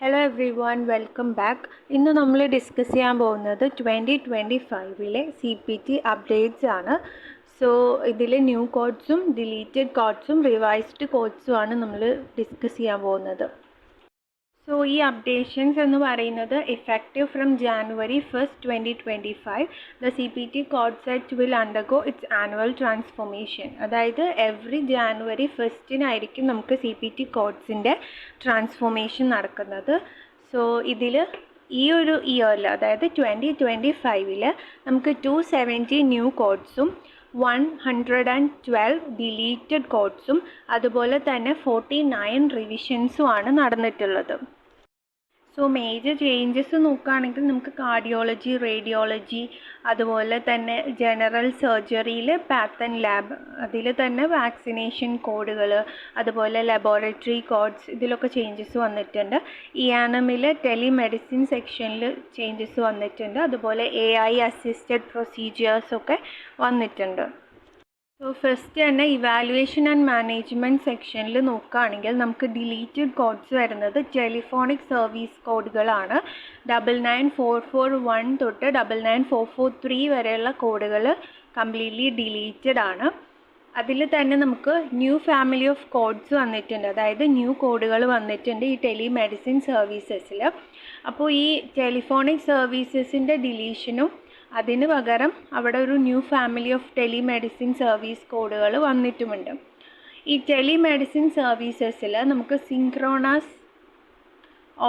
Hello every one, welcome back. ഇന്ന് നമ്മൾ discuss ചെയ്യാൻ പോകുന്നത് 2025 CPT അപ്ഡേറ്റ്സ് ആണ്. സോ ഇതിൽ ന്യൂ കോഡ്സും ഡിലീറ്റഡ് കോഡ്സും റിവൈസ്ഡ് കോഡ്സും ആണ് നമ്മൾ ഡിസ്കസ് ചെയ്യാൻ പോകുന്നത്. സോ ഈ അപ്ഡേഷൻസ് എന്ന് പറയുന്നത് effective from January 1st, 2025, the CPT code set will undergo its annual transformation. അതായത് എവറി ജാനുവരി 1st നമുക്ക് CPT കോഡ്സിൻ്റെ ട്രാൻസ്ഫോർമേഷൻ നടക്കുന്നത്. സോ ഇതിൽ ഈ ഒരു ഇയറിൽ, അതായത് 2025 നമുക്ക് 270 ന്യൂ കോഡ്സും 112 ഡിലീറ്റഡ് കോഡ്സും അതുപോലെ തന്നെ 49 റിവിഷൻസും ആണ് നടന്നിട്ടുള്ളത്. സോ മേജർ ചേഞ്ചസ് നോക്കുകയാണെങ്കിൽ നമുക്ക് കാർഡിയോളജി, റേഡിയോളജി, അതുപോലെ തന്നെ ജനറൽ സർജറിയിൽ പാത്തൻ ലാബ്, അതിൽ തന്നെ വാക്സിനേഷൻ കോഡുകൾ, അതുപോലെ ലബോറട്ടറി കോഡ്സ്, ഇതിലൊക്കെ ചേഞ്ചസ് വന്നിട്ടുണ്ട്. ഇയാനമിൽ ടെലിമെഡിസിൻ സെക്ഷനിൽ ചേഞ്ചസ് വന്നിട്ടുണ്ട്. അതുപോലെ AI അസിസ്റ്റഡ് പ്രൊസീജിയേഴ്സൊക്കെ വന്നിട്ടുണ്ട്. സോ ഫസ്റ്റ് തന്നെ ഇവാലുവേഷൻ ആൻഡ് മാനേജ്മെൻറ്റ് സെക്ഷനിൽ നോക്കുകയാണെങ്കിൽ നമുക്ക് ഡിലീറ്റഡ് കോഡ്സ് വരുന്നത് ടെലിഫോണിക് സർവീസ് കോഡുകളാണ്. 99441 തൊട്ട് 99443 വരെയുള്ള കോഡുകൾ കംപ്ലീറ്റ്ലി ഡിലീറ്റഡ് ആണ്. അതിൽ തന്നെ നമുക്ക് ന്യൂ ഫാമിലി ഓഫ് കോഡ്സ് വന്നിട്ടുണ്ട്, അതായത് ന്യൂ കോഡുകൾ വന്നിട്ടുണ്ട് ഈ ടെലിമെഡിസിൻ സർവീസസിൽ. അപ്പോൾ ഈ ടെലിഫോണിക് സർവീസസിൻ്റെ ഡിലീഷനും അതിന് പകരം അവിടെ ഒരു new family of telemedicine service കോഡുകൾ വന്നിട്ടുമുണ്ട്. ഈ ടെലിമെഡിസിൻ സർവീസസിൽ നമുക്ക് സിങ്ക്രോണസ്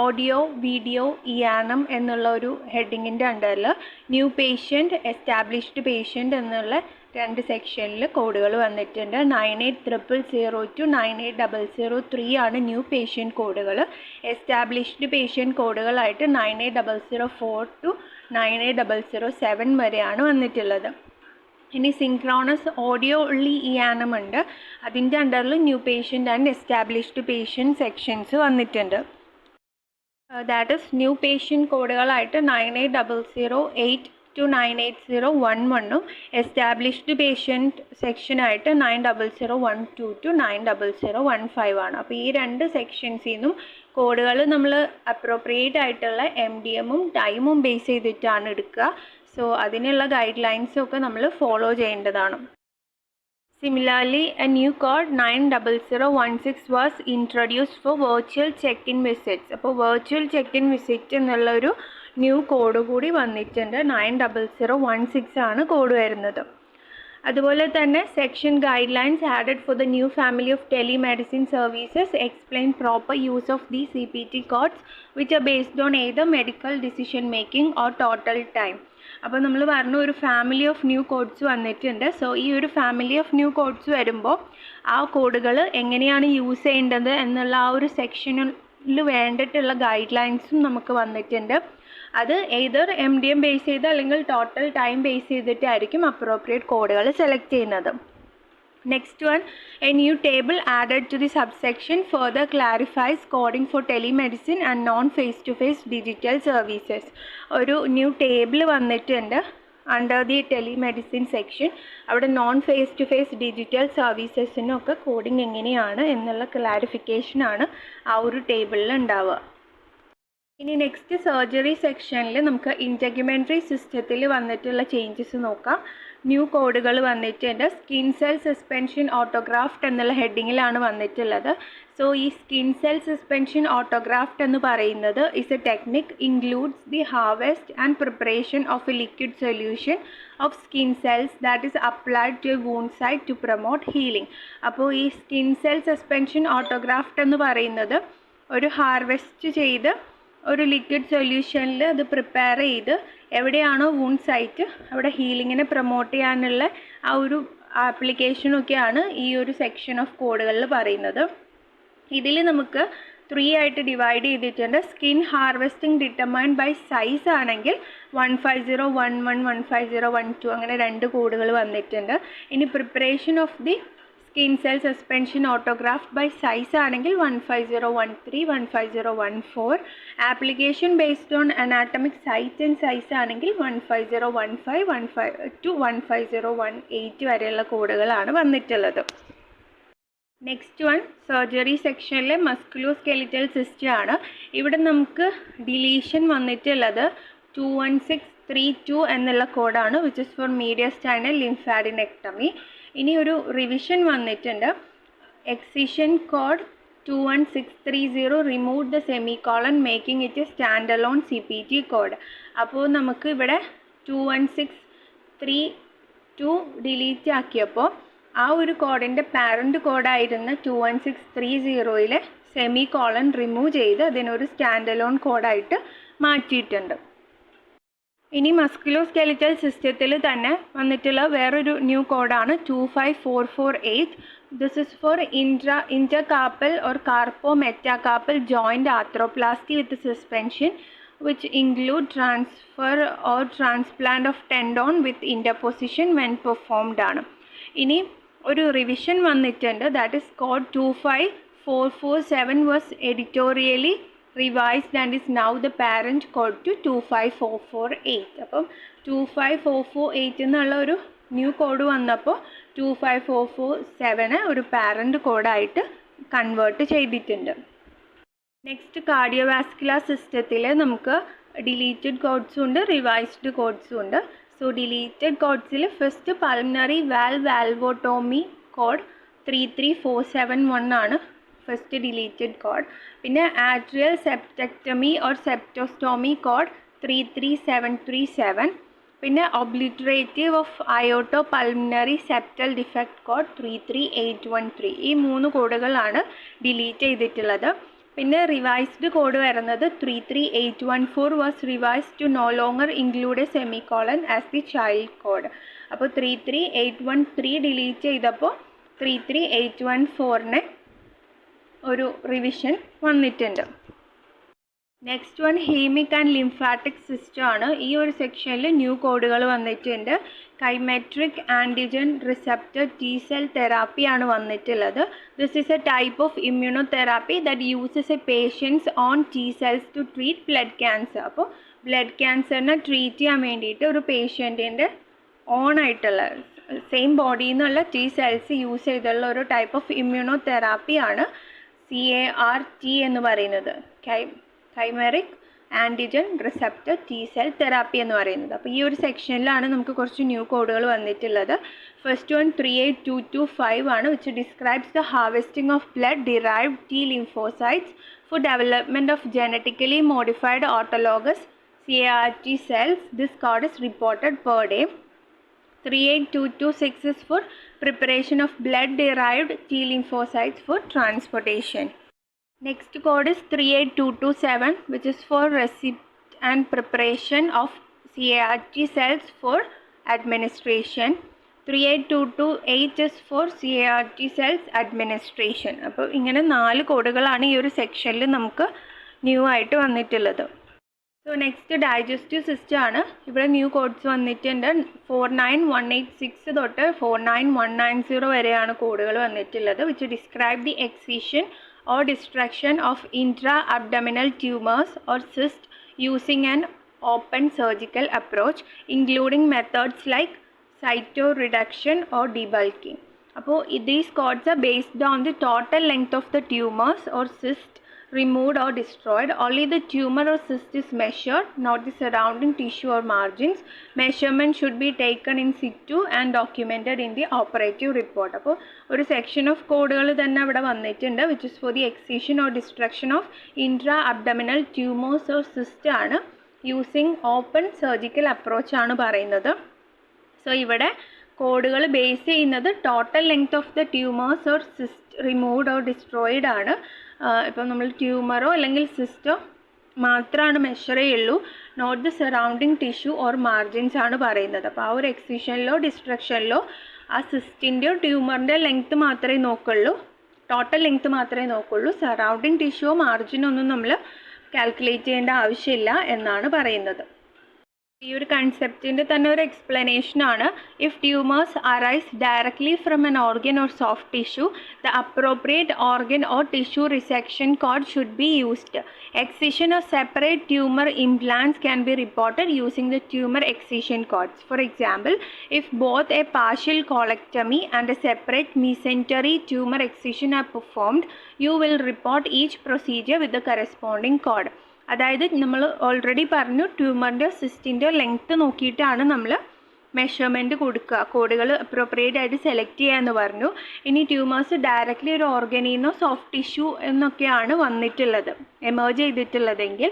ഓഡിയോ വീഡിയോ ഇയാനം എന്നുള്ള ഒരു ഹെഡിങ്ങിൻ്റെ അണ്ടറിൽ ന്യൂ പേഷ്യൻറ്റ്, എസ്റ്റാബ്ലിഷ്ഡ് പേഷ്യൻറ്റ് എന്നുള്ള 2 സെക്ഷനിൽ കോഡുകൾ വന്നിട്ടുണ്ട്. 9800 to 98003 ആണ് ന്യൂ പേഷ്യൻറ്റ് കോഡുകൾ. എസ്റ്റാബ്ലിഷ്ഡ് പേഷ്യൻറ്റ് കോഡുകളായിട്ട് 98004 to 98007 വരെയാണ് വന്നിട്ടുള്ളത്. ഇനി സിങ്ക്രോണസ് ഓഡിയോ ഉള്ളി ഇയാനം ഉണ്ട്, അതിൻ്റെ അണ്ടറിൽ new patient and established patient sections വന്നിട്ടുണ്ട്. ദാറ്റ് ഈസ് ന്യൂ പേഷ്യൻറ്റ് കോഡുകളായിട്ട് 98008 to 98011ഉം എസ്റ്റാബ്ലിഷ്ഡ് പേഷ്യൻറ്റ് സെക്ഷനായിട്ട് 90012 to 90015 ആണ്. അപ്പോൾ ഈ 2 സെക്ഷൻസിൽ നിന്നും കോഡുകൾ നമ്മൾ അപ്രോപ്രിയേറ്റ് ആയിട്ടുള്ള MDMഉം ടൈമും ബേസ് ചെയ്തിട്ടാണ് എടുക്കുക. സോ അതിനുള്ള ഗൈഡ് ലൈൻസൊക്കെ നമ്മൾ ഫോളോ ചെയ്യേണ്ടതാണ്. Similarly, a new code 90016 was introduced for virtual check-in visits. അപ്പോൾ virtual check-in visit എന്നുള്ളൊരു ന്യൂ കോഡ് കൂടി വന്നിട്ടുണ്ട്. 90016 ആണ് കോഡ് വരുന്നത്. അതുപോലെ തന്നെ section guide lines added for the new family of telemedicine services explain proper use of the CPT codes which are based on either medical decision making or total time. അപ്പോൾ നമ്മൾ പറഞ്ഞ ഒരു ഫാമിലി ഓഫ് ന്യൂ കോഡ്സ് വന്നിട്ടുണ്ട്. So ഈ ഒരു family of new codes വരുമ്പോൾ ആ കോഡുകൾ എങ്ങനെയാണ് യൂസ് ചെയ്യേണ്ടത് എന്നുള്ള ആ ഒരു സെക്ഷനിൽ വേണ്ടിയിട്ടുള്ള ഗൈഡ് ലൈൻസും നമുക്ക് വന്നിട്ടുണ്ട്. അത് ഏതർ MDM ബേസ് ചെയ്ത് അല്ലെങ്കിൽ ടോട്ടൽ ടൈം ബേസ് ചെയ്തിട്ടായിരിക്കും അപ്രോപ്രിയേറ്റ് കോഡുകൾ സെലക്ട് ചെയ്യുന്നത്. Next one, a new table added to the subsection further clarifies coding for telemedicine and non-face-to-face digital services. ഒരു ന്യൂ ടേബിൾ വന്നിട്ടുണ്ട് അണ്ടർ ദി ടെലിമെഡിസിൻ സെക്ഷൻ. അവിടെ non face to face digital സർവീസസിനൊക്കെ coding എങ്ങനെയാണ് എന്നുള്ള ക്ലാരിഫിക്കേഷനാണ് ആ ഒരു ടേബിളിൽ ഉണ്ടാവുക. ഇനി നെക്സ്റ്റ് സർജറി സെക്ഷനിൽ നമുക്ക് ഇൻറ്റഗ്യുമെൻ്ററി സിസ്റ്റത്തിൽ വന്നിട്ടുള്ള ചേഞ്ചസ് നോക്കാം. ന്യൂ കോഡുകൾ വന്നിട്ടുണ്ട്. സ്കിൻ സെൽ സസ്പെൻഷൻ ഓട്ടോഗ്രാഫ്റ്റ് എന്നുള്ള ഹെഡിങ്ങിലാണ് വന്നിട്ടുള്ളത്. സോ ഈ സ്കിൻ സെൽ സസ്പെൻഷൻ ഓട്ടോഗ്രാഫ്റ്റ് എന്ന് പറയുന്നത് is a technique includes the harvest and preparation of a liquid solution of skin cells that is applied to a wound site to promote healing. അപ്പോൾ ഈ skin cell suspension autograft എന്ന് പറയുന്നത് ഒരു harvest ചെയ്ത് ഒരു liquid സൊല്യൂഷനിൽ അത് prepare ചെയ്ത് എവിടെയാണോ വൂണ്ട് സൈറ്റ് അവിടെ ഹീലിങ്ങിനെ പ്രൊമോട്ട് ചെയ്യാനുള്ള ആ ഒരു ആപ്ലിക്കേഷനൊക്കെയാണ് ഈ ഒരു സെക്ഷൻ ഓഫ് കോഡുകളിൽ പറയുന്നത്. ഇതിൽ നമുക്ക് 3 ആയിട്ട് ഡിവൈഡ് ചെയ്തിട്ടുണ്ട്. Skin harvesting determined by size ആണെങ്കിൽ 15011 15012 അങ്ങനെ 2 കോഡുകൾ വന്നിട്ടുണ്ട്. ഇനി preparation of the skin cell suspension autograft by size ആണെങ്കിൽ 15013 15014. Application based on anatomic site and size ആണെങ്കിൽ 15015 to 15018 വരെയുള്ള കോഡുകളാണ് വന്നിട്ടുള്ളത്. നെക്സ്റ്റ് വൺ സർജറി സെക്ഷനിലെ മസ്കുലോസ്കെലിറ്റൽ സിസ്റ്റം ആണ്. ഇവിടെ നമുക്ക് ഡിലീഷൻ വന്നിട്ടുള്ളത് 21632 എന്നുള്ള കോഡാണ്, which is for mediastinal lymphadenectomy. ഇനി ഒരു റിവിഷൻ വന്നിട്ടുണ്ട്. Excision code 21630 remove the semicolon making it stand alone CPT code. അപ്പോൾ നമുക്ക് ഇവിടെ 21632 ഡിലീറ്റ് ആക്കിയപ്പോൾ ആ ഒരു കോഡിൻ്റെ പാരൻറ്റ് കോഡായിരുന്ന 21630 സെമിക്കോളൻ റിമൂവ് ചെയ്ത് അതിനൊരു സ്റ്റാൻഡ് അലോൺ കോഡായിട്ട് മാറ്റിയിട്ടുണ്ട്. ഇനി മസ്കുലോസ്കെലിറ്റൽ സിസ്റ്റത്തിൽ തന്നെ വന്നിട്ടുള്ള വേറൊരു ന്യൂ കോഡാണ് 25448. This is for intercarpal or carpometacarpal joint arthroplasty with suspension, which include transfer or transplant of tendon with interposition when performed ആണ്. ഇനി ഒരു റിവിഷൻ വന്നിട്ടുണ്ട്. That is code 25447 was editorially revised and is now the parent code to 25448. അപ്പം 25448 എന്നുള്ള ഒരു new code വന്നപ്പോൾ 25447 ഒരു parent കോഡായിട്ട് കൺവേർട്ട് ചെയ്തിട്ടുണ്ട്. നെക്സ്റ്റ് കാർഡിയോവാസ്കുലർ സിസ്റ്റത്തിൽ നമുക്ക് ഡിലീറ്റഡ് കോഡ്സും ഉണ്ട്, റിവൈസ്ഡ് കോഡ്സും ഉണ്ട്. സോ ഡിലീറ്റഡ് കോഡ്സിൽ ഫസ്റ്റ് പൾമണറി വാൽവോട്ടോമി കോഡ് 33471 ആണ് ഫസ്റ്റ് ഡിലീറ്റഡ് കോഡ്. പിന്നെ atrial septectomy or septostomy code 33737. പിന്നെ obliterative of aorto pulmonary septal defect code 33813. ഈ 3 കോഡുകളാണ് ഡിലീറ്റ് ചെയ്തിട്ടുള്ളത്. പിന്നെ റിവൈസ്ഡ് കോഡ് വരുന്നത് 33814 was revised to no longer include a semicolon as the child code. അപ്പോൾ 33813 delete ചെയ്തപ്പോൾ 33814 ഒരു revision വന്നിട്ടുണ്ട്. Next one hemic and lymphatic system ആണ്. ഈ ഒരു സെക്ഷനിൽ ന്യൂ കോഡുകൾ വന്നിട്ടുണ്ട്. കൈമെട്രിക് ആൻറ്റിജൻ റിസപ്റ്റർ T-cell തെറാപ്പി ആണ് വന്നിട്ടുള്ളത്. This is a type of immunotherapy that uses a patient's own T-cells to treat blood cancer. അപ്പോൾ ബ്ലഡ് ക്യാൻസറിനെ ട്രീറ്റ് ചെയ്യാൻ വേണ്ടിയിട്ട് ഒരു പേഷ്യൻറ്റിൻ്റെ ഓൺ ആയിട്ടുള്ള സെയിം ബോഡിയിൽ നിന്നുള്ള T-cells യൂസ് ചെയ്തുള്ള ഒരു ടൈപ്പ് ഓഫ് ഇമ്മ്യൂണോതെറാപ്പിയാണ് CAR-T എന്ന് പറയുന്നത്, chimeric antigen receptor T-cell therapy എന്ന് പറയുന്നത്. അപ്പോൾ ഈ ഒരു സെക്ഷനിലാണ് നമുക്ക് കുറച്ച് ന്യൂ കോഡുകൾ വന്നിട്ടുള്ളത്. ഫസ്റ്റ് വൺ 38225 ആണ്, which describes the harvesting of blood derived T lymphocytes for development of genetically modified autologous CAR-T cells. This code is reported per day. 38226 is for preparation of blood derived T lymphocytes for transportation. Next code is 38227, which is for receipt and preparation of CAR-T cells for administration. 38228 is for CAR-T cells administration. അപ്പോൾ ഇങ്ങനെ 4 കോഡുകളാണ് ഈ ഒരു സെക്ഷനിൽ നമുക്ക് new ആയിട്ട് വന്നിട്ടുള്ളത്. So next digestive system ആണ്. ഇവിടെ ന്യൂ കോഡ്സ് വന്നിട്ടുണ്ട്. 49186 തൊട്ട് 49190 വരെയാണ് കോഡുകൾ വന്നിട്ടുള്ളത്, which describe the excision or destruction of intra-abdominal tumors or cysts using an open surgical approach, including methods like cytoreduction or debulking. അപ്പോൾ these codes are based on the total length of the tumors or cyst removed or destroyed. Only the tumor or cyst is measured, not the surrounding tissue or margins. Measurement should be taken in situ and documented in the operative report. അപ്പോൾ ഒരു section of കോഡുകൾ തന്നെ അവിടെ വന്നിട്ടുണ്ട്, which is for the excision or destruction of intra abdominal tumours or cyst ആണ്, using open surgical approach ആണ് പറയുന്നത്. So ഇവിടെ കോഡുകൾ ബേസ് ചെയ്യുന്നത് total length of the tumours or cyst removed or destroyed ആണ്. ഇപ്പം നമ്മൾ ട്യൂമറോ അല്ലെങ്കിൽ സിസ്റ്റോ മാത്രമാണ് മെഷർ ചെയ്യുള്ളൂ, not the surrounding tissue or margins ആണ് പറയുന്നത്. അപ്പോൾ ആ ഒരു എക്സിഷനിലോ ഡിസ്ട്രക്ഷനിലോ ആ സിസ്റ്റിൻ്റെയോ ട്യൂമറിൻ്റെ ലെങ്ത്ത് മാത്രമേ നോക്കുള്ളൂ, ടോട്ടൽ ലെങ്ത്ത് മാത്രമേ നോക്കുള്ളൂ. സറൗണ്ടിങ് ടിഷ്യൂയോ മാർജിനോ ഒന്നും നമ്മൾ കാൽക്കുലേറ്റ് ചെയ്യേണ്ട ആവശ്യമില്ല എന്നാണ് പറയുന്നത്. ഈ ഒരു കൺസെപ്റ്റിൻ്റെ തന്നെ ഒരു എക്സ്പ്ലനേഷനാണ്. If tumors arise directly from an organ or soft tissue, the appropriate organ or tissue resection code should be used. Excision of separate tumor implants can be reported using the tumor excision codes. For example, if both a partial colectomy and a separate mesentery tumor excision are performed, you will report each procedure with the corresponding code. അതായത് നമ്മൾ already പറഞ്ഞു, ട്യൂമറിൻ്റെ സിസ്റ്റിൻ്റെ length നോക്കിയിട്ടാണ് നമ്മൾ measurement കൊടുക്കുക, കോഡുകൾ appropriate ആയിട്ട് select ചെയ്യുക എന്ന് പറഞ്ഞു. ഇനി ട്യൂമേഴ്സ് ഡയറക്റ്റ്ലി ഒരു ഓർഗനിൽ നിന്നോ സോഫ്റ്റ് ടിഷ്യൂ എന്നൊക്കെയാണ് വന്നിട്ടുള്ളത്, എമേർജ് ചെയ്തിട്ടുള്ളതെങ്കിൽ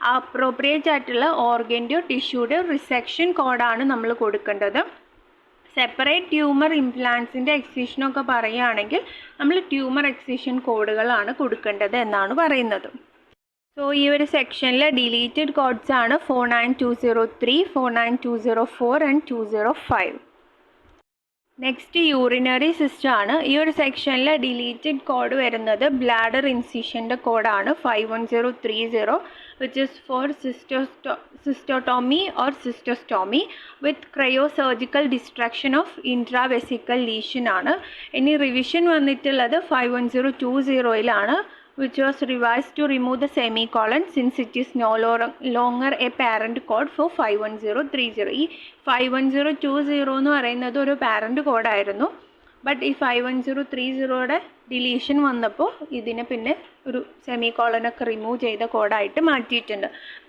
ആ അപ്രോപ്രിയേറ്റ് ആയിട്ടുള്ള ഓർഗൻ്റെയോ ടിഷ്യൂടെയോ റിസെക്ഷൻ കോഡാണ് നമ്മൾ കൊടുക്കേണ്ടത്. സെപ്പറേറ്റ് ട്യൂമർ ഇംപ്ലാൻസിൻ്റെ എക്സിഷനൊക്കെ പറയുകയാണെങ്കിൽ നമ്മൾ ട്യൂമർ എക്സിഷൻ കോഡുകളാണ് കൊടുക്കേണ്ടത് എന്നാണ് പറയുന്നത്. സോ ഈ ഒരു സെക്ഷനിൽ ഡിലീറ്റഡ് കോഡ്സ് ആണ് 49203, 49204 ആൻഡ് 205. നെക്സ്റ്റ് യൂറിനറി സിസ്റ്റം ആണ്. ഈ ഒരു സെക്ഷനിൽ ഡിലീറ്റഡ് കോഡ് വരുന്നത് ബ്ലാഡർ ഇൻസിഷൻ്റെ കോഡാണ് 51030, which is for cystotomy or cystostomy with cryosurgical destruction of intravesical lesion ആണ്. ഇനി റിവിഷൻ വന്നിട്ടുള്ളത് 51020 which was revised to remove the semicolon since it is no longer a parent code for 51030. ഈ 51020 എന്ന് പറയുന്നത് ഒരു പാരൻറ്റ് കോഡായിരുന്നു. ബട്ട് ഈ 51030യുടെ deletion വന്നപ്പോൾ ഇതിനെ പിന്നെ ഒരു സെമികോളനൊക്കെ റിമൂവ് ചെയ്ത കോഡായിട്ട് മാറ്റിയിട്ടുണ്ട്.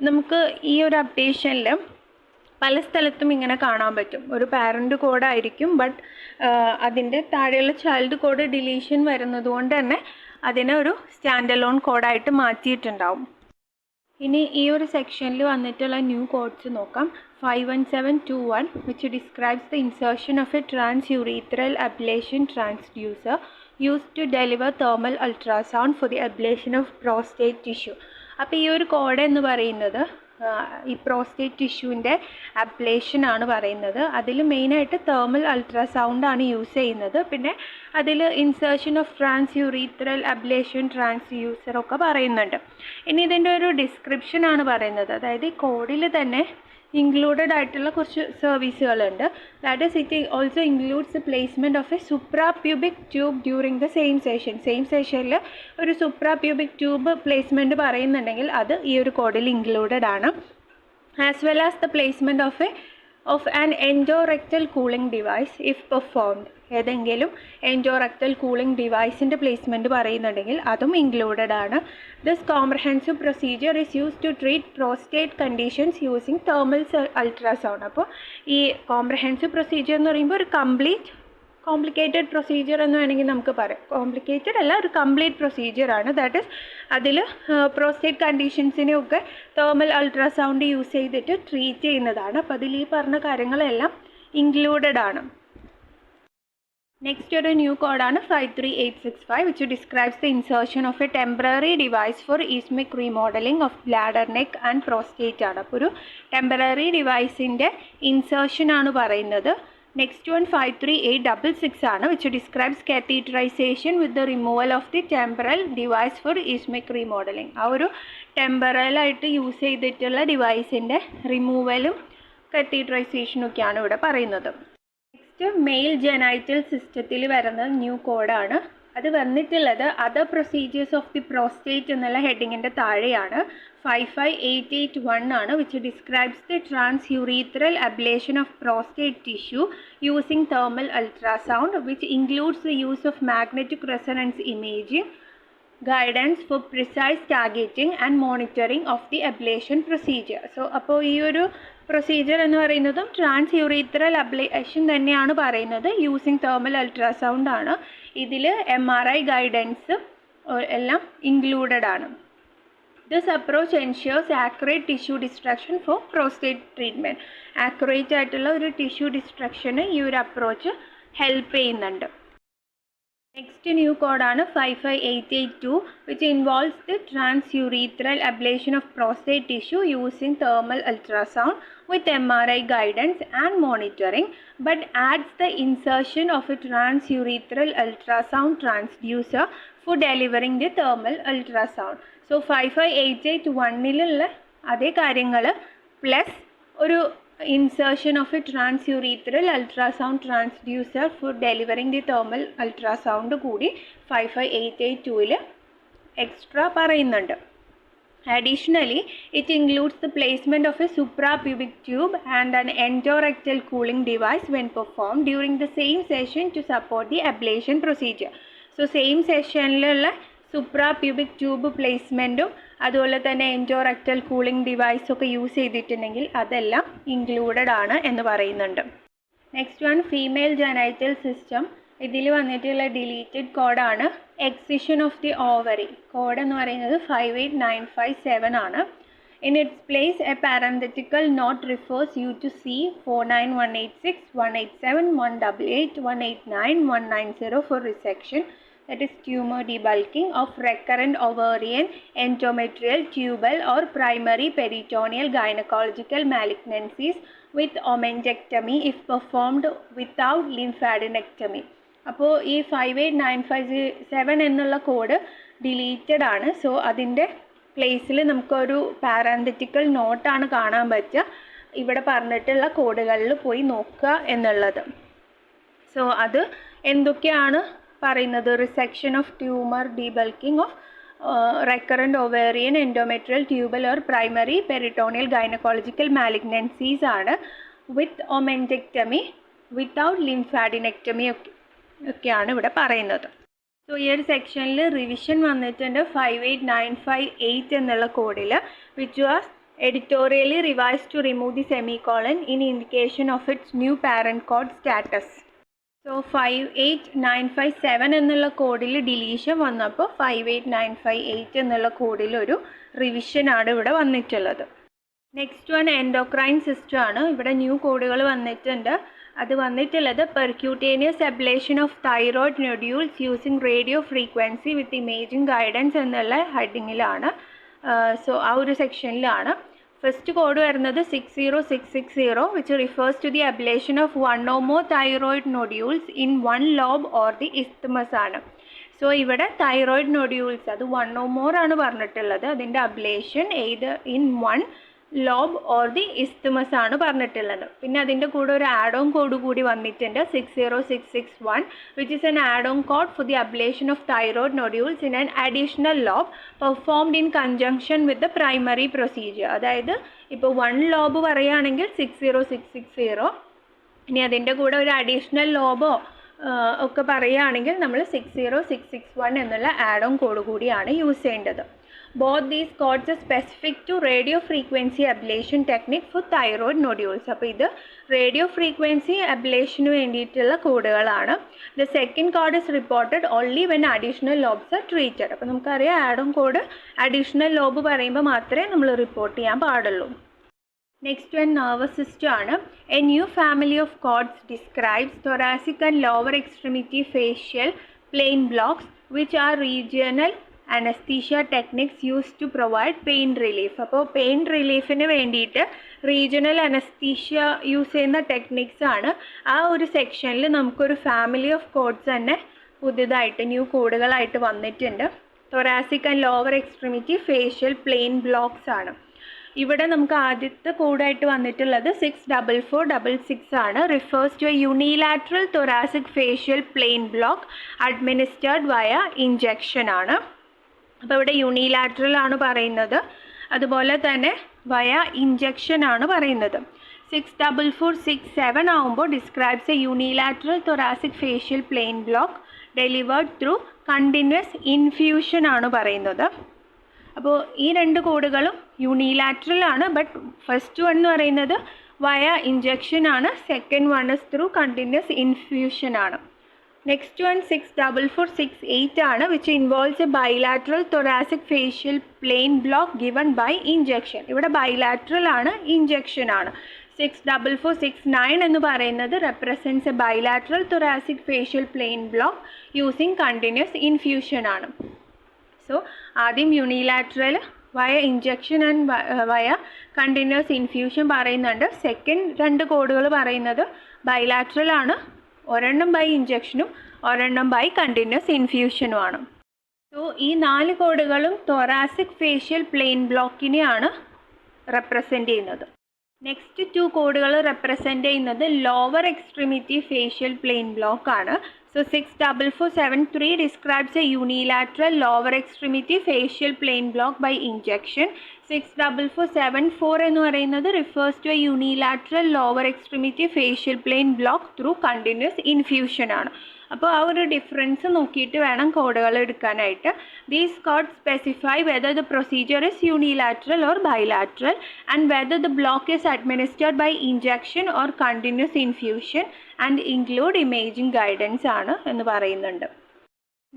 നമുക്ക് ഈ ഒരു അപ്ഡേഷനിൽ പല സ്ഥലത്തും ഇങ്ങനെ കാണാൻ പറ്റും. ഒരു പാരൻറ്റ് കോഡായിരിക്കും, ബട്ട് അതിൻ്റെ താഴെയുള്ള ചൈൽഡ് കോഡ് ഡിലീഷൻ വരുന്നത് കൊണ്ട് തന്നെ അതിനെ ഒരു സ്റ്റാൻഡ് അലോൺ കോഡായിട്ട് മാറ്റിയിട്ടുണ്ടാവും. ഇനി ഈ ഒരു സെക്ഷനിൽ വന്നിട്ടുള്ള ന്യൂ കോഡ്സ് നോക്കാം. 51721 which describes the insertion of a transurethral ablation transducer used to deliver thermal ultrasound for the ablation of prostate tissue. അപ്പോൾ ഈ ഒരു കോഡ് എന്ന് പറയുന്നത് ഈ പ്രോസ്റ്റേറ്റ് ടിഷ്യൂവിൻ്റെ അബ്ലേഷൻ ആണ് പറയുന്നത്. അതിൽ മെയിനായിട്ട് തേർമൽ അൾട്രാസൗണ്ടാണ് യൂസ് ചെയ്യുന്നത്. പിന്നെ അതിൽ ഇൻസേർഷൻ ഓഫ് ട്രാൻസ്യൂറീത്രൽ അബ്ലേഷൻ ട്രാൻസ്യൂസറൊക്കെ പറയുന്നുണ്ട്. ഇനി ഇതിൻ്റെ ഒരു ഡിസ്ക്രിപ്ഷനാണ് പറയുന്നത്. അതായത് ഈ കോഡിൽ തന്നെ ഇൻക്ലൂഡഡ് ആയിട്ടുള്ള കുറച്ച് സർവീസുകളുണ്ട്. That is it also includes the placement of a suprapubic tube during the same സെഷനിൽ ഒരു സുപ്രാപ്യൂബിക് ട്യൂബ് പ്ലേസ്മെൻറ്റ് പറയുന്നുണ്ടെങ്കിൽ അത് ഈ ഒരു കോഡിൽ ഇൻക്ലൂഡഡ് ആണ്. As well as the placement of an endorectal cooling device if performed. ഏതെങ്കിലും എൻഡോറെക്ടൽ കൂളിംഗ് ഡിവൈസിൻ്റെ പ്ലേസ്മെൻറ്റ് പറയുന്നുണ്ടെങ്കിൽ അതും ഇൻക്ലൂഡഡ് ആണ്. This comprehensive procedure is use to treat prostate conditions using thermal ultrasound. അപ്പോൾ ഈ കോംപ്രഹെൻസീവ് പ്രൊസീജിയർ എന്ന് പറയുമ്പോൾ ഒരു കോംപ്ലിക്കേറ്റഡ് പ്രൊസീജിയർ എന്ന് വേണമെങ്കിൽ നമുക്ക് പറയാം. കോംപ്ലിക്കേറ്റഡ് അല്ല, ഒരു കംപ്ലീറ്റ് പ്രൊസീജിയറാണ്. ദാറ്റ് ഈസ് അതിൽ പ്രോസ്റ്റേറ്റ് കണ്ടീഷൻസിനെയൊക്കെ തേർമൽ അൾട്രാസൗണ്ട് യൂസ് ചെയ്തിട്ട് ട്രീറ്റ് ചെയ്യുന്നതാണ്. അപ്പോൾ അതിൽ ഈ പറഞ്ഞ കാര്യങ്ങളെല്ലാം ഇൻക്ലൂഡഡ് ആണ്. നെക്സ്റ്റ് ഒരു ന്യൂ കോഡാണ് 53865 which describes the insertion of a temporary device for ischemic remodeling of bladder, neck and prostate ആണ്. അപ്പോൾ ഒരു ടെമ്പററി ഡിവൈസിൻ്റെ ഇൻസേർഷൻ ആണ് പറയുന്നത്. നെക്സ്റ്റ് വൺ 53866 ആണ്, which describes catheterization with the removal of the temporal device for ischemic remodeling. ആ ഒരു ടെമ്പറലായിട്ട് use ചെയ്തിട്ടുള്ള ഡിവൈസിൻ്റെ റിമൂവലും കാത്തീറ്ററൈസേഷനൊക്കെയാണ് ഇവിടെ പറയുന്നത്. മെയിൽ ജെനൈറ്റൽ സിസ്റ്റത്തിൽ വരുന്ന ന്യൂ കോഡാണ്. അത് വന്നിട്ടുള്ളത് other procedures of the prostate എന്നുള്ള ഹെഡിങ്ങിൻ്റെ താഴെയാണ്. 55881 ആണ്, which describes the transurethral ablation of prostate tissue using thermal ultrasound, which includes the use of magnetic resonance imaging guidance for precise targeting and monitoring of the ablation procedure. So അപ്പോൾ ഈ ഒരു procedure എന്ന് പറയുന്നതും ട്രാൻസ്യൂറീത്രൽ ablation തന്നെയാണ് പറയുന്നത്. Using thermal ultrasound ആണ്. ഇതിൽ MRI guidance എല്ലാം ഇൻക്ലൂഡഡ് ആണ്. This approach ensures accurate tissue destruction for prostate treatment. Accurate ആയിട്ടുള്ള ഒരു ടിഷ്യൂ ഡിസ്ട്രക്ഷന് ഈ ഒരു അപ്രോച്ച് ഹെൽപ്പ് ചെയ്യുന്നുണ്ട്. നെക്സ്റ്റ് ന്യൂ കോഡാണ് 55882, which involves the transurethral ablation of prostate tissue using thermal ultrasound with MRI guidance and monitoring, but adds the insertion of a transurethral ultrasound transducer for delivering the thermal ultrasound. So 55881 അതേ കാര്യങ്ങൾ plus ഒരു insertion of a transurethral ultrasound transducer for delivering the thermal ultrasound കൂടി 55882 extra പറയുന്നുണ്ട്. Additionally, it includes the placement of a suprapubic tube and an endorectal cooling device when performed during the same session to support the ablation procedure. So, same sessionലുള്ള suprapubic tube placementഉം അതുപോലെ തന്നെ എൻഡോറെക്ടൽ cooling ഡിവൈസൊക്കെ use ചെയ്തിട്ടുണ്ടെങ്കിൽ അതെല്ലാം included ആണ് എന്ന് പറയുന്നുണ്ട്. Next one female genital system. ഇതിൽ വന്നിട്ടുള്ള deleted കോഡാണ് excision of the ovary. Code എന്ന് പറയുന്നത് 58957 ആണ്. In its place a parenthetical note refers you to see 49186 187 188 189 190 for resection, that is tumor debulking of recurrent ovarian, endometrial, tubal or primary peritoneal gynecological malignancies with omencectomy if performed without lymphadenectomy. അപ്പോൾ ഈ 58957 എന്നുള്ള code deleted ആണ്. So അതിൻ്റെ പ്ലേസിൽ നമുക്കൊരു പാരാന്തറ്റിക്കൽ നോട്ടാണ് കാണാൻ പറ്റുക. ഇവിടെ പറഞ്ഞിട്ടുള്ള കോഡുകളിൽ പോയി നോക്കുക എന്നുള്ളത്. സോ അത് എന്തൊക്കെയാണ് പറയുന്നത്? Resection of tumour, debulking of recurrent ovarian, endometrial, tubal or primary peritoneal gynecological malignancies ആണ്. വിത്ത് omencectomy, വിത്തൗട്ട് lymphadenectomy ഒക്കെയാണ് ഇവിടെ പറയുന്നത്. സോ ഈ ഒരു സെക്ഷനിൽ റിവിഷൻ വന്നിട്ടുണ്ട് 58958 എന്നുള്ള കോഡിൽ, which was editorially revised to remove the semicolon in indication of its new parent code status. So 58957 എന്നുള്ള കോഡിൽ ഡിലീഷൻ വന്നപ്പോൾ 58958 എന്നുള്ള കോഡിൽ ഒരു റിവിഷനാണ് ഇവിടെ വന്നിട്ടുള്ളത്. നെക്സ്റ്റ് വൺ എൻഡോക്രൈൻ സിസ്റ്റം ആണ്. ഇവിടെ ന്യൂ കോഡുകൾ വന്നിട്ടുണ്ട്. അത് വന്നിട്ടുള്ളത് percutaneous ablation of thyroid nodules using radio frequency with imaging guidance എന്നുള്ള ഹെഡിങ്ങിലാണ്. സോ ആ ഒരു സെക്ഷനിലാണ്. ഫസ്റ്റ് കോഡ് വരുന്നത് 60660, which refers to the ablation of one or more thyroid nodules in one lobe or the isthmus ആണ്. So ഇവിടെ thyroid nodules അത് 1 or more ആണ് പറഞ്ഞിട്ടുള്ളത്. അതിൻ്റെ ablation either in one lobe or the isthmus ആണ് പറഞ്ഞിട്ടുള്ളത്. പിന്നെ അതിൻ്റെ കൂടെ ഒരു ആഡ് ഓൺ കോഡ് കൂടി വന്നിട്ടുണ്ട് 60661, which is an add-on code for the ablation of thyroid nodules in an additional lobe performed in conjunction with the primary procedure. അതായത് ഇപ്പോൾ 1 lobe പറയുകയാണെങ്കിൽ 60660, ഇനി അതിൻ്റെ കൂടെ ഒരു അഡീഷണൽ ലോബോ ഒക്കെ പറയുകയാണെങ്കിൽ നമ്മൾ 60661 എന്നുള്ള ആഡ് ഓൺ കോഡ് കൂടിയാണ് യൂസ് ചെയ്യേണ്ടത്. Both these codes are specific to radio frequency ablation technique for thyroid nodules. അപ്പോൾ ഇത് റേഡിയോ ഫ്രീക്വൻസി അബ്ലേഷന് വേണ്ടിയിട്ടുള്ള കോഡുകളാണ്. The second code is reported only when additional lobes are treated. അപ്പോൾ നമുക്കറിയാം add on code additional lobe പറയുമ്പോൾ മാത്രമേ നമ്മൾ report ചെയ്യാൻ പാടുള്ളൂ. നെക്സ്റ്റ് വൺ nervous system ആണ്. A new family of codes describes thoracic and lower extremity facial plain blocks which are regional anesthesia techniques used to provide pain relief. അപ്പോൾ pain റിലീഫിന് വേണ്ടിയിട്ട് regional anaesthesia use ചെയ്യുന്ന techniques ആണ്. ആ ഒരു സെക്ഷനിൽ നമുക്കൊരു family of codes തന്നെ പുതിയതായിട്ട് ന്യൂ കോഡുകളായിട്ട് വന്നിട്ടുണ്ട്. Thoracic and lower extremity fascial plane blocks ആണ്. ഇവിടെ നമുക്ക് ആദ്യത്തെ കോഡായിട്ട് വന്നിട്ടുള്ളത് 64466 ആണ്. Refers to a unilateral thoracic fascial plane block administered via injection ആണ്. അപ്പോൾ ഇവിടെ യൂണിലാറ്ററൽ ആണ് പറയുന്നത്, അതുപോലെ തന്നെ വയ ഇഞ്ചക്ഷൻ ആണ് പറയുന്നത്. 64467 ആകുമ്പോൾ describes a unilateral thoracic fascial plane block delivered through continuous infusion ആണ് പറയുന്നത്. അപ്പോൾ ഈ രണ്ട് കോഡുകളും യൂണിലാറ്ററൽ ആണ്. ബട്ട് ഫസ്റ്റ് വൺ എന്ന് പറയുന്നത് വയ ഇഞ്ചക്ഷൻ ആണ്, second one is through continuous infusion ആണ്. നെക്സ്റ്റ് വൺ 64468 ആണ്, which involves a bilateral thoracic fascial plane block given by injection. ഇവിടെ ബൈലാറ്ററൽ ആണ്, ഇഞ്ചക്ഷൻ ആണ്. 64469 എന്ന് പറയുന്നത് represents a bilateral thoracic fascial plane block using continuous infusion ആണ്. So ആദ്യം unilateral വയ ഇഞ്ചക്ഷൻ ആൻഡ് വയ കണ്ടിന്യൂസ് ഇൻഫ്യൂഷൻ പറയുന്നുണ്ട്. സെക്കൻഡ് രണ്ട് കോഡുകൾ പറയുന്നത് ബൈലാറ്ററൽ ആണ്, ഒരെണ്ണം ബൈ ഇഞ്ചക്ഷനും ഒരെണ്ണം ബൈ കണ്ടിന്യൂസ് ഇൻഫ്യൂഷനുമാണ്. സോ ഈ 4 കോഡുകളും തൊറാസിക് ഫേഷ്യൽ പ്ലെയിൻ ബ്ലോക്കിനെയാണ് റെപ്രസെൻ്റ് ചെയ്യുന്നത്. നെക്സ്റ്റ് 2 കോഡുകൾ റെപ്രസെൻ്റ് ചെയ്യുന്നത് lower extremity fascial plane block ആണ്. So 64473 describes a unilateral lower extremity fascial plane block by injection. 64474 എന്ന് പറയുന്നത് refers to a unilateral lower extremity fascial plane block through continuous infusion ആണ്. അപ്പോൾ ആ ഒരു ഡിഫറൻസ് നോക്കിയിട്ട് വേണം കോഡുകൾ എടുക്കാനായിട്ട്. These code specify whether the procedure is unilateral or bilateral and whether the block is administered by injection or continuous infusion and include imaging guidance ആണ് എന്ന് പറയുന്നുണ്ട്.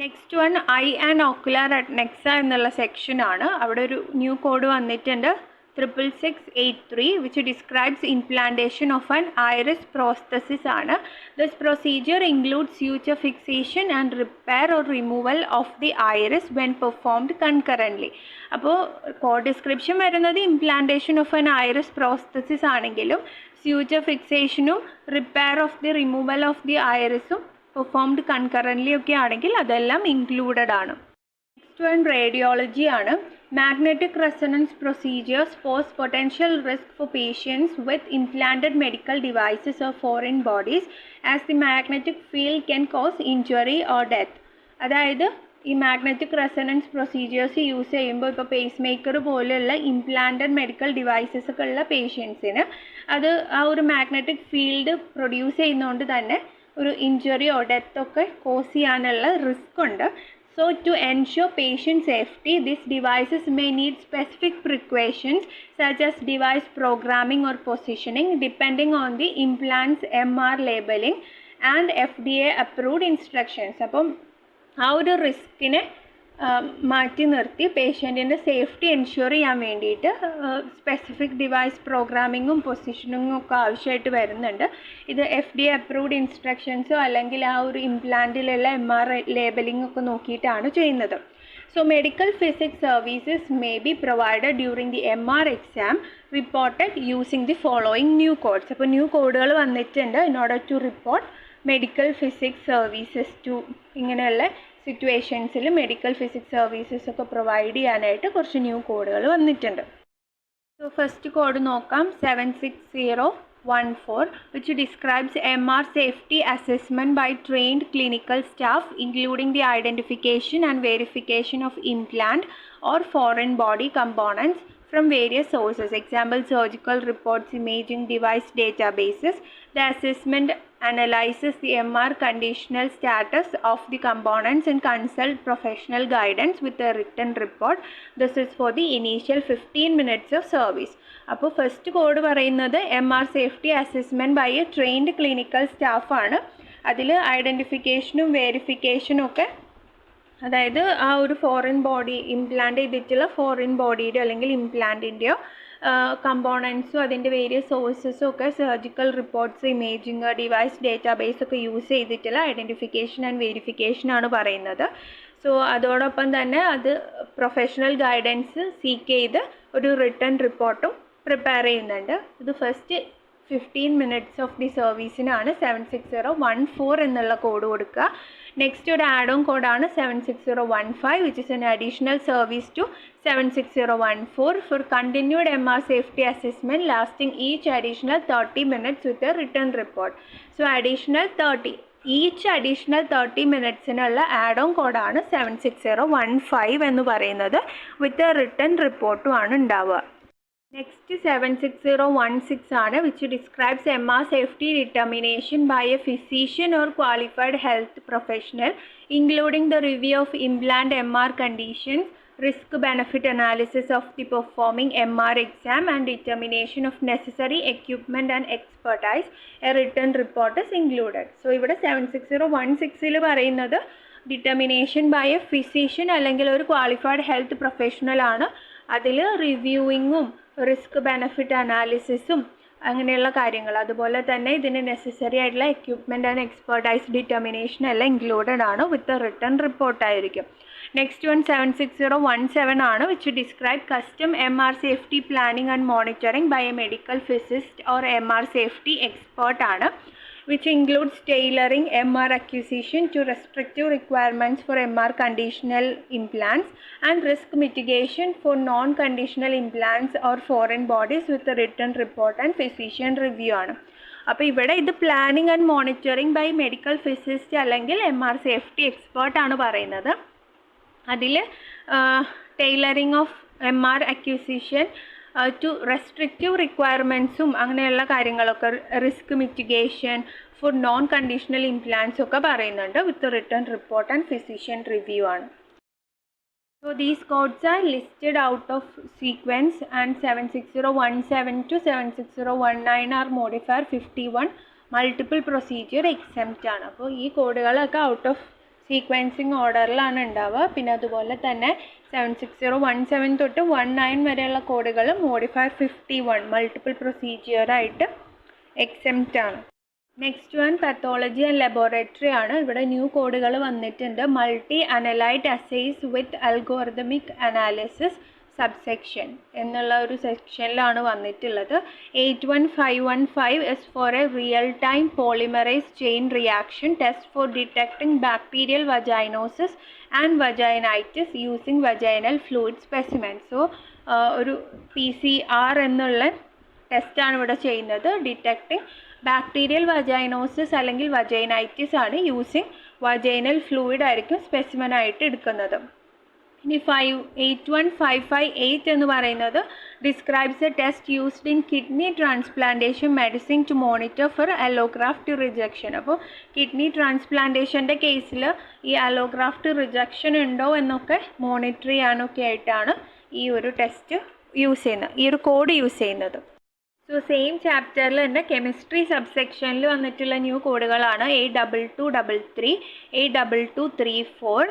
Next one eye and ocular adnexa എന്നുള്ള സെക്ഷൻ ആണ്. അവിടെ ഒരു new code വന്നിട്ടുണ്ട് 66683 which describes implantation of an iris prosthesis ആണ്. This procedure includes suture fixation and repair or removal of the iris when performed concurrently. അപ്പോൾ കോഡ് ഡിസ്ക്രിപ്ഷൻ വരുന്നത് implantation of an iris prosthesis ആണെങ്കിലും suture ഫിക്സേഷനും repair of the removal of the ഐറിസും performed concurrently ഒക്കെ ആണെങ്കിൽ അതെല്ലാം included ആണ്. Next one radiology ആണ്. Magnetic resonance procedures pose potential risk for patients with implanted medical devices or foreign bodies as the magnetic field can cause injury or death. അതായത് ഈ magnetic resonance procedures use ചെയ്യുമ്പോൾ ഇപ്പോൾ pace maker പോലെയുള്ള implanted medical devices ഒക്കെ ഉള്ള പേഷ്യൻസിന് അത് ആ ഒരു മാഗ്നറ്റിക് ഫീൽഡ് പ്രൊഡ്യൂസ് ചെയ്യുന്നതുകൊണ്ട് തന്നെ ഒരു ഇഞ്ചുറിയോ ഡെത്തൊക്കെ കോസ് ചെയ്യാനുള്ള റിസ്ക് ഉണ്ട്. So to ensure patient safety, these devices may need specific precautions such as device programming or positioning depending on the implant's MR labeling and FDA approved instructions. അപ്പം ആ ഒരു റിസ്കിനെ മാറ്റി നിർത്തി പേഷ്യൻറ്റിൻ്റെ സേഫ്റ്റി എൻഷുർ ചെയ്യാൻ വേണ്ടിയിട്ട് specific device പ്രോഗ്രാമിങ്ങും പൊസിഷനിങ്ങും ഒക്കെ ആവശ്യമായിട്ട് വരുന്നുണ്ട്. ഇത് FDA അപ്രൂവ്ഡ് ഇൻസ്ട്രക്ഷൻസോ അല്ലെങ്കിൽ ആ ഒരു ഇംപ്ലാന്റിലുള്ള MR ലേബലിംഗ് ഒക്കെ നോക്കിയിട്ടാണ് ചെയ്യുന്നത്. So medical physics services may be provided during the MR exam reported using the following new codes. അപ്പോൾ ന്യൂ കോഡുകൾ വന്നിട്ടുണ്ട് in order to report medical physics services to ഇങ്ങനെയുള്ള സിറ്റുവേഷൻസിൽ മെഡിക്കൽ ഫിസിക്സ് സർവീസസ് ഒക്കെ provide ചെയ്യാനായിട്ട് കുറച്ച് ന്യൂ കോഡുകൾ വന്നിട്ടുണ്ട്. സോ ഫസ്റ്റ് കോഡ് നോക്കാം 76014 which describes MR safety assessment by trained clinical staff including the identification and verification of implant or foreign body components from various sources. Example, surgical reports, imaging device databases. The assessment analyzes the MR conditional status of the components and consult professional guidance with a written report. This is for the initial 15 minutes of service. അപ്പോൾ first code പറയുന്നത് MR safety assessment by a trained clinical സ്റ്റാഫാണ്. അതിൽ ഐഡൻറ്റിഫിക്കേഷനും വെരിഫിക്കേഷനും ഒക്കെ, അതായത് ആ ഒരു ഫോറിൻ ബോഡി ഇംപ്ലാന്റ് ചെയ്തിട്ടുള്ള ഫോറിൻ ബോഡിയുടെ അല്ലെങ്കിൽ ഇംപ്ലാന്റിൻ്റെയോ കമ്പോണൻസും അതിൻ്റെ വേരിയസ് സോഴ്സസും ഒക്കെ surgical reports, imaging, device database ഒക്കെ യൂസ് ചെയ്തിട്ടുള്ള ഐഡൻറ്റിഫിക്കേഷൻ ആൻഡ് വെരിഫിക്കേഷനാണ് പറയുന്നത്. സോ അതോടൊപ്പം തന്നെ അത് പ്രൊഫഷണൽ ഗൈഡൻസ് സീക്ക് ചെയ്ത് ഒരു റിട്ടേൺ റിപ്പോർട്ടും പ്രിപ്പയർ ചെയ്യുന്നുണ്ട്. ഇത് ഫസ്റ്റ് 15 minutes ഓഫ് ദി സർവീസിനാണ് 76014 എന്നുള്ള കോഡ് കൊടുക്കുക. നെക്സ്റ്റ് ഒരു ആഡ് ഓൺ കോഡാണ് 76015 which is an additional service to 76014 for continued MR safety assessment lasting each additional 30 minutes with a written report. So additional 30 each additional 30 മിനിറ്റ്സിനുള്ള add on കോഡാണ് 76015 എന്ന് പറയുന്നത്. With a return റിപ്പോർട്ടുമാണ് ഉണ്ടാവുക. Next 76016 ആണ് which describes MR safety determination by a physician or qualified health professional including the review of implant MR conditions, risk benefit analysis of the performing MR exam and determination of necessary equipment and expertise. A written report is included. So ഇവിടെ 76016 പറയുന്നത് determination by a physician അല്ലെങ്കിൽ ഒരു qualified health professional ആണ്. അതിൽ റിവ്യൂയിങ്ങും risk benefit അനാലിസിസും അങ്ങനെയുള്ള കാര്യങ്ങൾ, അതുപോലെ തന്നെ ഇതിന് നെസസറി ആയിട്ടുള്ള എക്യുപ്മെൻറ്റ് ആൻഡ് എക്സ്പെർട്ടൈസ് ഡിറ്റർമിനേഷൻ എല്ലാം ഇൻക്ലൂഡഡ് ആണ്. വിത്ത് റിട്ടേൺ റിപ്പോർട്ടായിരിക്കും. നെക്സ്റ്റ് വൺ 76017 ആണ് which describe custom MR safety planning and monitoring by a medical physicist or MR safety expert ആണ്. which includes tailoring MR acquisition to restrictive requirements for MR conditional implants and risk mitigation for non-conditional implants or foreign bodies with a written report and physician review ആണ്. അപ്പോൾ ഇവിടെ ഇത് planning and monitoring by medical physicist അല്ലെങ്കിൽ MR safety expert ആണ് പറയുന്നത്. അതിൽ tailoring of MR acquisition to restrictive റിക്വയർമെൻറ്റ്സും അങ്ങനെയുള്ള കാര്യങ്ങളൊക്കെ risk mitigation for non conditional implants ഒക്കെ പറയുന്നുണ്ട് with written report and physician review ആണ്. So these codes are listed out of sequence and 76017 to 76019 are modifier 51 multiple procedure exempt ആണ്. അപ്പോൾ ഈ കോഡുകളൊക്കെ out of sequencing ഓർഡറിലാണ് ഉണ്ടാവുക. പിന്നെ അതുപോലെ തന്നെ 76017 തൊട്ട് 19 വരെയുള്ള കോഡുകൾ മോഡിഫയർ 51 മൾട്ടിപ്പിൾ പ്രൊസീജിയറായിട്ട് എക്സെംപ്റ്റ് ആണ്. Next one pathology and laboratory ആണ്. ഇവിടെ ന്യൂ കോഡുകൾ വന്നിട്ടുണ്ട്. Multi analyte assays with algorithmic analysis subsection എന്നുള്ള ഒരു സെക്ഷനിലാണ് വന്നിട്ടുള്ളത്. 81515 is for a real time polymerase chain reaction test for detecting bacterial vaginosis and vaginitis using vaginal fluid specimen. So ഒരു PCR എന്നുള്ള ടെസ്റ്റാണ് ഇവിടെ ചെയ്യുന്നത്. ഡിറ്റക്ടിങ് ബാക്ടീരിയൽ വജൈനോസിസ് അല്ലെങ്കിൽ വജൈനൈറ്റിസ് ആണ്. യൂസിങ് വജൈനൽ ഫ്ലൂയിഡ് ആയിരിക്കും സ്പെസിമെൻ ആയിട്ട് എടുക്കുന്നത്. ഇനി 81558 എന്ന് പറയുന്നത് describes a test used in kidney transplantation medicine to monitor for allograft rejection. അപ്പോൾ കിഡ്നി ട്രാൻസ്പ്ലാന്റേഷൻ്റെ കേസിൽ ഈ അലോഗ്രാഫ്റ്റ് റിജക്ഷൻ ഉണ്ടോ എന്നൊക്കെ മോണിറ്റർ ചെയ്യാനൊക്കെ ആയിട്ടാണ് ഈ ഒരു ടെസ്റ്റ് യൂസ് ചെയ്യുന്നത്, ഈ ഒരു കോഡ് യൂസ് ചെയ്യുന്നത്. സോ സെയിം ചാപ്റ്ററിൽ തന്നെ കെമിസ്ട്രി സബ്സെക്ഷനിൽ വന്നിട്ടുള്ള new കോഡുകളാണ് 82233, 82234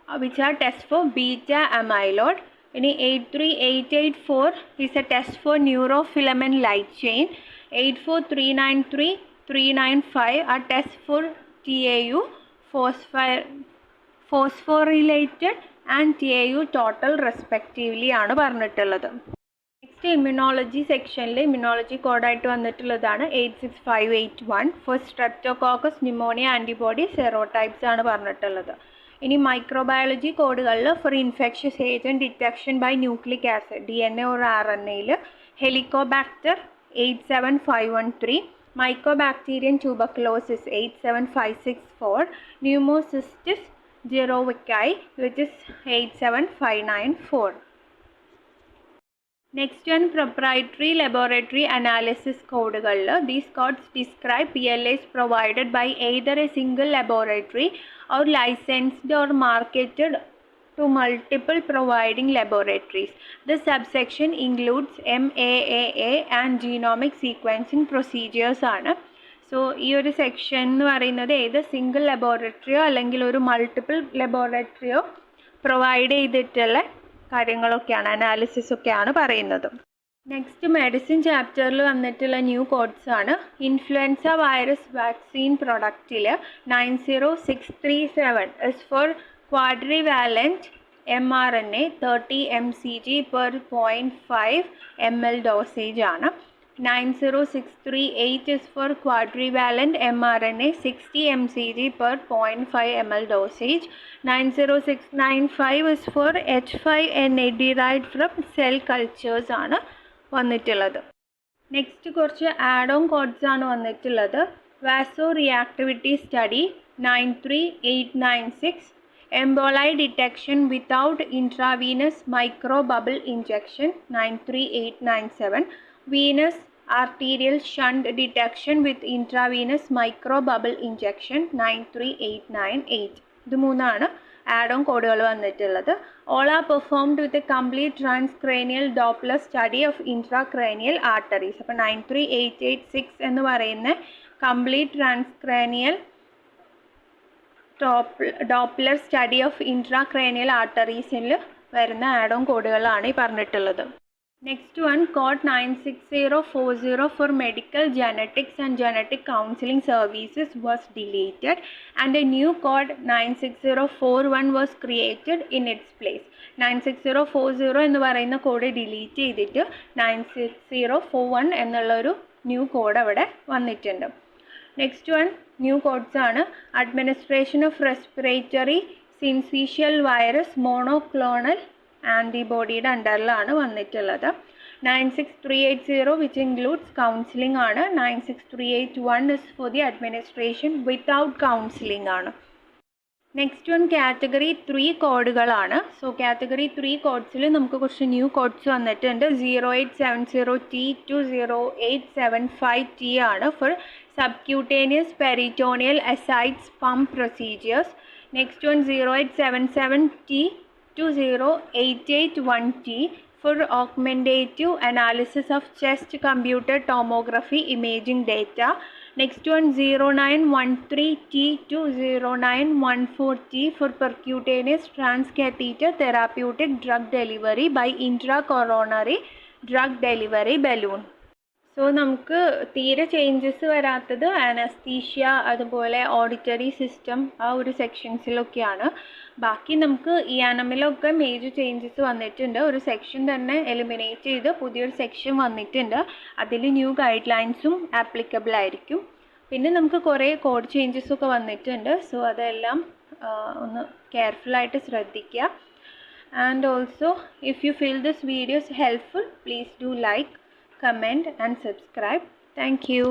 which are test for beta amyloid. ഇനി 83884 is a test for neurofilament light chain. 84393, 395 are test for TAU phosphorylated and TAU total respectively ആണ് പറഞ്ഞിട്ടുള്ളത്. നെക്സ്റ്റ് ഇമ്മ്യൂണോളജി സെക്ഷനിൽ ഇമ്മ്യൂണോളജി കോഡായിട്ട് വന്നിട്ടുള്ളതാണ് 86581 for streptococcus pneumonia antibody serotypes ആണ് പറഞ്ഞിട്ടുള്ളത്. ഇനി microbiology കോഡുകളിൽ for infectious agent detection by nucleic acid DNA or RNAയിൽ helicobacter 87513, mycobacterium tuberculosis 87564, pneumocystis jirovecii which is 87594. Next one proprietary laboratory analysis കോഡുകളിൽ these codes describe PLAs provided by either a single laboratory or licensed or marketed to multiple providing laboratories. This subsection includes MAAA and genomic sequencing procedures ആണ്. So ഈ ഒരു section എന്ന് പറയുന്നത് ഏത് single ലബോറട്ടറിയോ അല്ലെങ്കിൽ ഒരു multiple ലബോറട്ടറിയോ provide ചെയ്തിട്ടുള്ള കാര്യങ്ങളൊക്കെയാണ്, അനാലിസിസ് ഒക്കെയാണ് പറയുന്നത്. നെക്സ്റ്റ് മെഡിസിൻ ചാപ്റ്ററിൽ വന്നിട്ടുള്ള ന്യൂ കോഡ്സ് ആണ്. ഇൻഫ്ലുവൻസ വൈറസ് വാക്സിൻ പ്രൊഡക്റ്റിൽ 90637 is for quadrivalent mRNA 30 mcg per 0.5 ml dosage ആണ്. 90638 is for quadrivalent mRNA 60 mcg per 0.5 ml dosage. 90695 is for H5NA derived from cell cultures ആണ് വന്നിട്ടുള്ളത്. Next കുറച്ച് add on codes ആണ് വന്നിട്ടുള്ളത്. Vaso reactivity study 93896, emboli detection without intravenous micro bubble injection 93897, venous arterial shunt detection with intravenous micro bubble injection 93898. ഇത് മൂന്നാണ് add on കോഡുകൾ വന്നിട്ടുള്ളത്. All are performed with a complete transcranial Doppler study of intracranial arteries. അപ്പോൾ 93886 എന്ന് പറയുന്ന complete transcranial Doppler study of intracranial ആർട്ടറീസിൽ വരുന്ന add on കോഡുകളാണ് ഈ പറഞ്ഞിട്ടുള്ളത്. Next one, code 96040 for medical genetics and genetic counseling services was deleted and a new code 96041 was created in its place. 96040 എന്ന് പറയുന്ന code delete ചെയ്തിട്ട് 96041 എന്നുള്ളൊരു new code അവിടെ വന്നിട്ടുണ്ട്. നെക്സ്റ്റ് വൺ ന്യൂ കോഡ്സ് ആണ്. Administration of respiratory syncytial virus monoclonal ആൻറ്റിബോഡിയുടെ അണ്ടറിലാണ് വന്നിട്ടുള്ളത്. 96380 which includes counseling ആണ്. 96381 is for the administration without counseling ആണ്. നെക്സ്റ്റ് വൺ കാറ്റഗറി 3 കോഡുകളാണ്. സോ കാറ്റഗറി 3 കോഡ്സിൽ നമുക്ക് കുറച്ച് ന്യൂ കോഡ്സ് വന്നിട്ടുണ്ട്. 0870T to 0875T ആണ് for subcutaneous peritoneal ascites pump procedures. Next one 0877T to 0881T for augmentative analysis of chest computed tomography imaging data. Next one 0913T to 0914T for percutaneous transcatheter therapeutic drug delivery by intracoronary drug delivery balloon. So നമുക്ക് തീരെ changes വരാത്തത് anaesthesia, അതുപോലെ auditory system, ആ ഒരു സെക്ഷൻസിലൊക്കെയാണ്. ബാക്കി നമുക്ക് ഈ അനമിലൊക്കെ major changes വന്നിട്ടുണ്ട്. ഒരു സെക്ഷൻ തന്നെ എലിമിനേറ്റ് ചെയ്ത് പുതിയൊരു സെക്ഷൻ വന്നിട്ടുണ്ട്. അതിൽ ന്യൂ ഗൈഡ് ലൈൻസും ആപ്ലിക്കബിൾ ആയിരിക്കും. പിന്നെ നമുക്ക് കുറേ കോഡ് ചേഞ്ചസ് ഒക്കെ വന്നിട്ടുണ്ട്. സോ അതെല്ലാം ഒന്ന് കെയർഫുള്ളായിട്ട് ശ്രദ്ധിക്കുക. And also if you feel this videos helpful, please do like, comment and subscribe. Thank you.